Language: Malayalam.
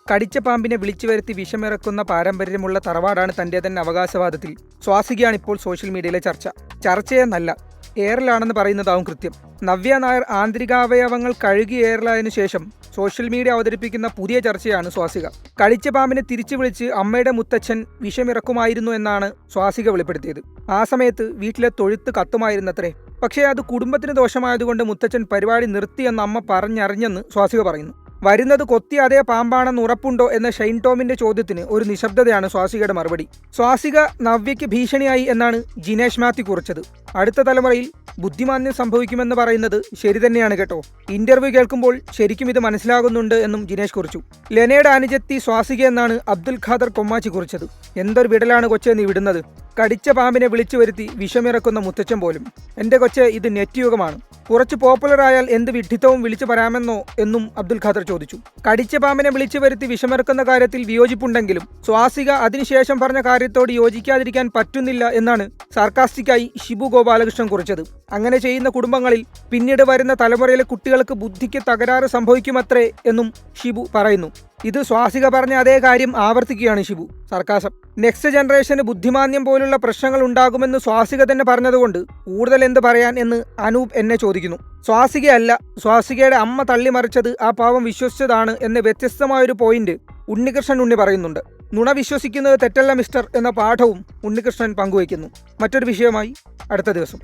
കടിച്ച പാമ്പിനെ വിളിച്ചു വരുത്തി വിഷമിറക്കുന്ന പാരമ്പര്യമുള്ള തറവാടാണ് തൻ്റെ തന്നെ അവകാശവാദത്തിൽ സ്വാസികയാണിപ്പോൾ സോഷ്യൽ മീഡിയയിലെ ചർച്ചയെന്നല്ല ഏറലാണെന്ന് പറയുന്നതാവും കൃത്യം. നവ്യ നായർ ആന്തരികാവയവങ്ങൾ കഴുകി ഏറലായതിനു ശേഷം സോഷ്യൽ മീഡിയ അവതരിപ്പിക്കുന്ന പുതിയ ചർച്ചയാണ് സ്വാസിക. കടിച്ച പാമ്പിനെ തിരിച്ചു വിളിച്ച് അമ്മയുടെ മുത്തച്ഛൻ വിഷമിറക്കുമായിരുന്നു എന്നാണ് സ്വാസിക വെളിപ്പെടുത്തിയത്. ആ സമയത്ത് വീട്ടിലെ തൊഴുത്ത് കത്തുമായിരുന്നത്രേ. പക്ഷേ അത് കുടുംബത്തിന് ദോഷമായതുകൊണ്ട് മുത്തച്ഛൻ പരിപാടി നിർത്തിയെന്ന് അമ്മ പറഞ്ഞറിഞ്ഞെന്ന് സ്വാസിക പറയുന്നു. വരുന്നത് കൊത്തിയ അതേ പാമ്പാണെന്ന് ഉറപ്പുണ്ടോ എന്ന ഷൈൻ ടോമിന്റെ ചോദ്യത്തിന് ഒരു നിശബ്ദതയാണ് സ്വാസികയുടെ മറുപടി. സ്വാസിക നവ്യയ്ക്ക് ഭീഷണിയായി എന്നാണ് ജിനേഷ് മാത്യു കുറിച്ചത്. അടുത്ത തലമുറയിൽ ബുദ്ധിമാന്യം സംഭവിക്കുമെന്ന് പറയുന്നത് ശരി തന്നെയാണ് കേട്ടോ. ഇന്റർവ്യൂ കേൾക്കുമ്പോൾ ശരിക്കും ഇത് മനസ്സിലാകുന്നുണ്ട് എന്നും ജിനേഷ് കുറിച്ചു. ലെനയുടെ അനുജത്തി സ്വാസിക എന്നാണ് അബ്ദുൽ ഖാദർ കൊമ്മാച്ചി കുറിച്ചത്. എന്തൊരു വിടലാണ് കൊച്ചെ നീ വിടുന്നത്. കടിച്ച പാമ്പിനെ വിളിച്ചു വരുത്തി വിഷമിറക്കുന്ന മുത്തച്ഛൻ പോലും. എൻ്റെ കൊച്ചെ, ഇത് നെറ്റ് യുഗമാണ്. കുറച്ച് പോപ്പുലറായാൽ എന്ത് വിഡ്ഢിത്തവും വിളിച്ചു പറയാമെന്നോ എന്നും അബ്ദുൽ ഖാദർ ചോദിച്ചു. കടിച്ച പാമ്പിനെ വിളിച്ചു വരുത്തി വിഷമിറക്കുന്ന കാര്യത്തിൽ വിയോജിപ്പുണ്ടെങ്കിലും സ്വാസിക അതിനുശേഷം പറഞ്ഞ കാര്യത്തോട് യോജിക്കാതിരിക്കാൻ പറ്റുന്നില്ല എന്നാണ് സാർക്കാസ്റ്റിക്കായി ഷിബു ഗോപാലകൃഷ്ണൻ കുറിച്ചത്. അങ്ങനെ ചെയ്യുന്ന കുടുംബങ്ങളിൽ പിന്നീട് വരുന്ന തലമുറയിലെ കുട്ടികൾക്ക് ബുദ്ധിക്ക് തകരാറ് സംഭവിക്കുമത്രേ എന്നും ഷിബു പറയുന്നു. ഇത് സ്വാസിക പറഞ്ഞ അതേ കാര്യം ആവർത്തിക്കുകയാണ് ഷിബു. സർക്കാസം. നെക്സ്റ്റ് ജനറേഷന് ബുദ്ധിമാന്യം പോലുള്ള പ്രശ്നങ്ങൾ ഉണ്ടാകുമെന്ന് സ്വാസിക തന്നെ പറഞ്ഞതുകൊണ്ട് കൂടുതൽ എന്ത് പറയാൻ എന്ന് അനൂപ് എന്നെ ചോദിക്കുന്നു. സ്വാസികയല്ല, സ്വാസികയുടെ അമ്മ തള്ളിമറിച്ചത് ആ പാവം വിശ്വസിച്ചതാണ് എന്ന വ്യത്യസ്തമായൊരു പോയിന്റ് ഉണ്ണികൃഷ്ണൻ ഉണ്ണി പറയുന്നുണ്ട്. നുണ വിശ്വസിക്കുന്നത് തെറ്റല്ല മിസ്റ്റർ എന്ന പാഠവും ഉണ്ണികൃഷ്ണൻ പങ്കുവയ്ക്കുന്നു. മറ്റൊരു വിഷയമായി അടുത്ത ദിവസം.